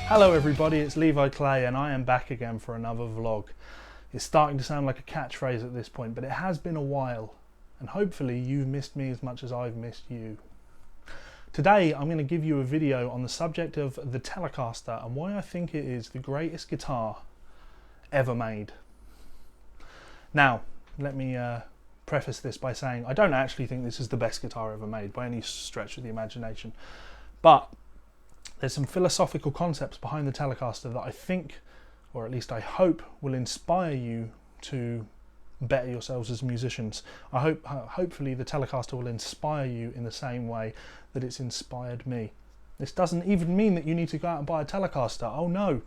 Hello everybody, it's Levi Clay and I am back again for another vlog. It's starting to sound like a catchphrase at this point, but it has been a while and hopefully you've missed me as much as I've missed you. Today I'm going to give you a video on the subject of the Telecaster and why I think it is the greatest guitar ever made. Now, let me preface this by saying I don't actually think this is the best guitar ever made by any stretch of the imagination, but there's some philosophical concepts behind the Telecaster that I think, or at least I hope, will inspire you to better yourselves as musicians. Hopefully the Telecaster will inspire you in the same way that it's inspired me. This doesn't even mean that you need to go out and buy a Telecaster. Oh no,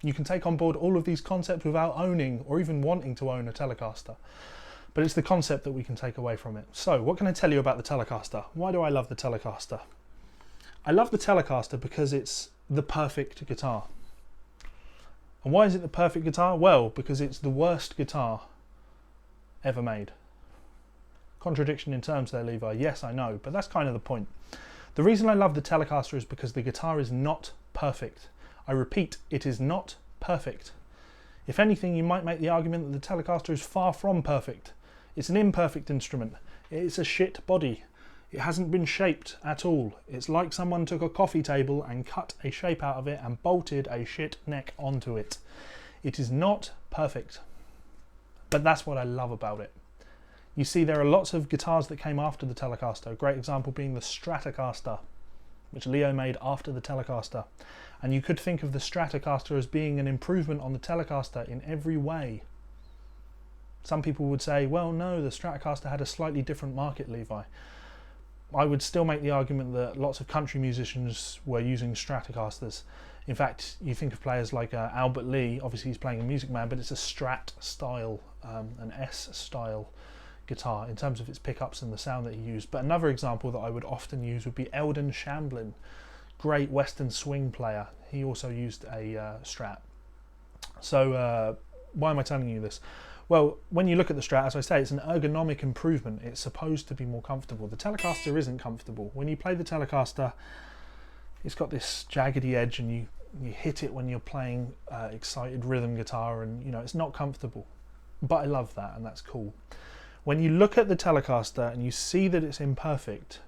you can take on board all of these concepts without owning or even wanting to own a Telecaster. But it's the concept that we can take away from it. So what can I tell you about the Telecaster? Why do I love the Telecaster? I love the Telecaster because it's the perfect guitar. And why is it the perfect guitar? Well, because it's the worst guitar ever made. Contradiction in terms there, Levi. Yes, I know, but that's kind of the point. The reason I love the Telecaster is because the guitar is not perfect. I repeat, it is not perfect. If anything, you might make the argument that the Telecaster is far from perfect. It's an imperfect instrument. It's a shit body. It hasn't been shaped at all. It's like someone took a coffee table and cut a shape out of it and bolted a shit neck onto it. It is not perfect, but that's what I love about it. You see, there are lots of guitars that came after the Telecaster, a great example being the Stratocaster, which Leo made after the Telecaster. And you could think of the Stratocaster as being an improvement on the Telecaster in every way. Some people would say, well, no, the Stratocaster had a slightly different market, Levi. I would still make the argument that lots of country musicians were using Stratocasters. In fact, you think of players like Albert Lee, obviously he's playing a Music Man, but it's a Strat style, an S style guitar in terms of its pickups and the sound that he used. But another example that I would often use would be Eldon Shamblin, great Western swing player. He also used a Strat. So why am I telling you this? Well, when you look at the Strat, as I say, it's an ergonomic improvement. It's supposed to be more comfortable. The Telecaster isn't comfortable. When you play the Telecaster, it's got this jaggedy edge and you hit it when you're playing excited rhythm guitar and, you know, it's not comfortable. But I love that and that's cool. When you look at the Telecaster and you see that it's imperfect,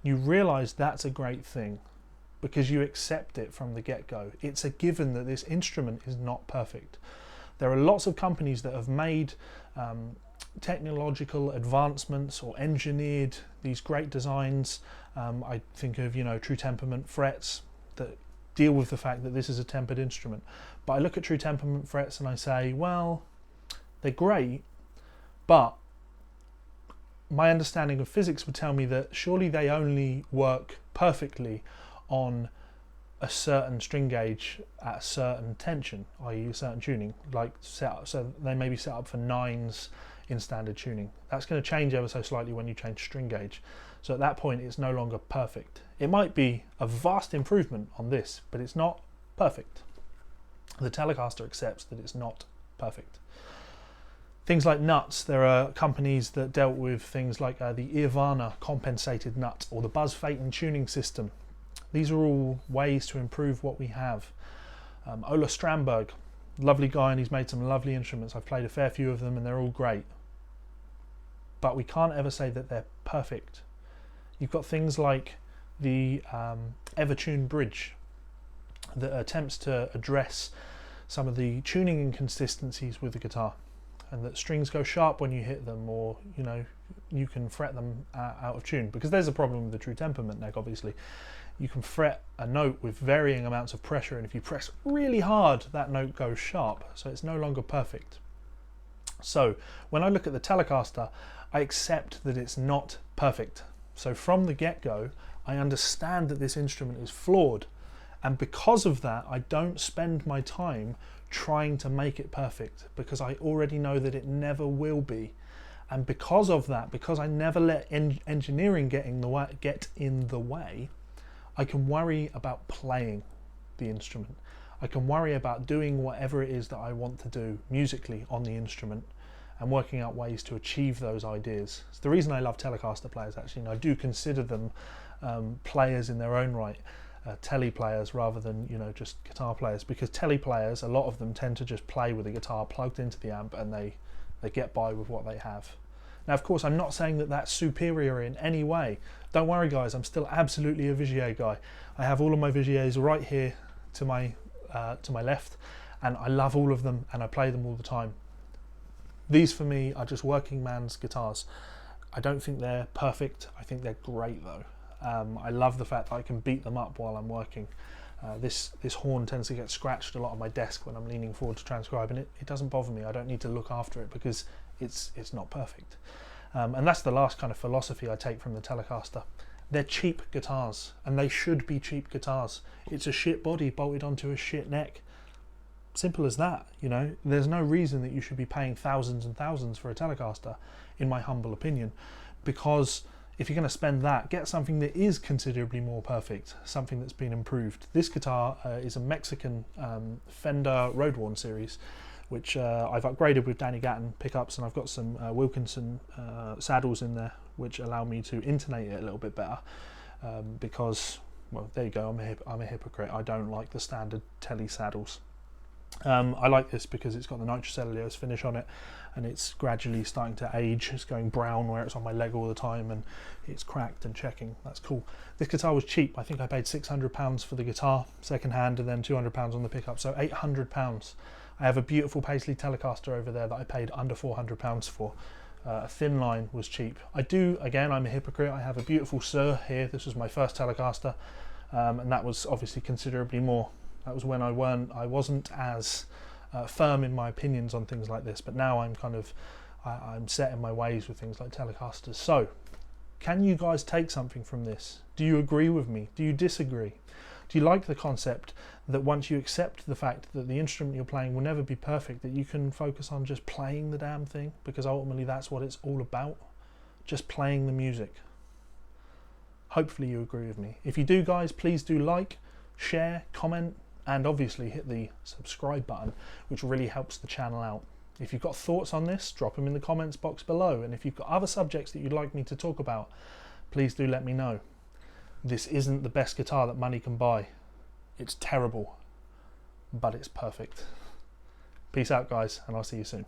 you realise that's a great thing because you accept it from the get-go. It's a given that this instrument is not perfect. There are lots of companies that have made technological advancements or engineered these great designs. I think of, you know, True Temperament frets that deal with the fact that this is a tempered instrument. But I look at True Temperament frets and I say, well, they're great, but my understanding of physics would tell me that surely they only work perfectly on a certain string gauge at a certain tension, i.e. a certain tuning, like set up, so they may be set up for 9s in standard tuning. That's going to change ever so slightly when you change string gauge. So at that point it's no longer perfect. It might be a vast improvement on this, but it's not perfect. The Telecaster accepts that it's not perfect. Things like nuts, there are companies that dealt with things like the Irvana compensated nut or the Buzz Phaeton tuning system. These are all ways to improve what we have. Ola Strandberg, lovely guy, and he's made some lovely instruments. I've played a fair few of them and they're all great. But we can't ever say that they're perfect. You've got things like the Evertune bridge that attempts to address some of the tuning inconsistencies with the guitar, and that strings go sharp when you hit them, or, you know, you can fret them out of tune, because there's a problem with the True Temperament neck, obviously. You can fret a note with varying amounts of pressure, and if you press really hard, that note goes sharp, so it's no longer perfect. So when I look at the Telecaster, I accept that it's not perfect. So from the get-go, I understand that this instrument is flawed, and because of that, I don't spend my time trying to make it perfect, because I already know that it never will be. And because of that, because I never let engineering get in the way, I can worry about playing the instrument. I can worry about doing whatever it is that I want to do musically on the instrument and working out ways to achieve those ideas. It's the reason I love Telecaster players, actually, and I do consider them players in their own right. telly players rather than, you know, just guitar players, because telly players, a lot of them tend to just play with a guitar plugged into the amp, and they get by with what they have. Now, of course, I'm not saying that that's superior in any way. Don't worry, guys, I'm still absolutely a Vigier guy. I have all of my Vigiers right here to my left, and I love all of them, and I play them all the time. These, for me, are just working man's guitars. I don't think they're perfect. I think they're great, though. I love the fact that I can beat them up while I'm working. This horn tends to get scratched a lot on my desk when I'm leaning forward to transcribe, and it doesn't bother me. I don't need to look after it because it's not perfect. And that's the last kind of philosophy I take from the Telecaster. They're cheap guitars, and they should be cheap guitars. It's a shit body bolted onto a shit neck. Simple as that, you know. There's no reason that you should be paying thousands and thousands for a Telecaster, in my humble opinion, because if you're going to spend that, get something that is considerably more perfect, something that's been improved. This guitar is a Mexican Fender Road-Worn series, which I've upgraded with Danny Gatton pickups, and I've got some Wilkinson saddles in there, which allow me to intonate it a little bit better, because, well, there you go, I'm a hypocrite. I don't like the standard Tele saddles. I like this because it's got the nitrocellulose finish on it, and it's gradually starting to age. It's going brown where it's on my leg all the time, and it's cracked and checking. That's cool. This guitar was cheap. I think I paid £600 for the guitar second hand, and then £200 on the pickup, so £800. I have a beautiful Paisley Telecaster over there that I paid under £400 for. A thin line was cheap. I do, again, I'm a hypocrite. I have a beautiful Sir here. This was my first Telecaster, and that was obviously considerably more. That was when I wasn't as firm in my opinions on things like this, but now I'm I'm set in my ways with things like Telecasters. So, can you guys take something from this? Do you agree with me? Do you disagree? Do you like the concept that once you accept the fact that the instrument you're playing will never be perfect, that you can focus on just playing the damn thing? Because ultimately that's what it's all about, just playing the music. Hopefully you agree with me. If you do, guys, please do like, share, comment, and obviously hit the subscribe button, which really helps the channel out. If you've got thoughts on this, drop them in the comments box below, and if you've got other subjects that you'd like me to talk about, please do let me know. This isn't the best guitar that money can buy. It's terrible, but it's perfect. Peace out, guys, and I'll see you soon.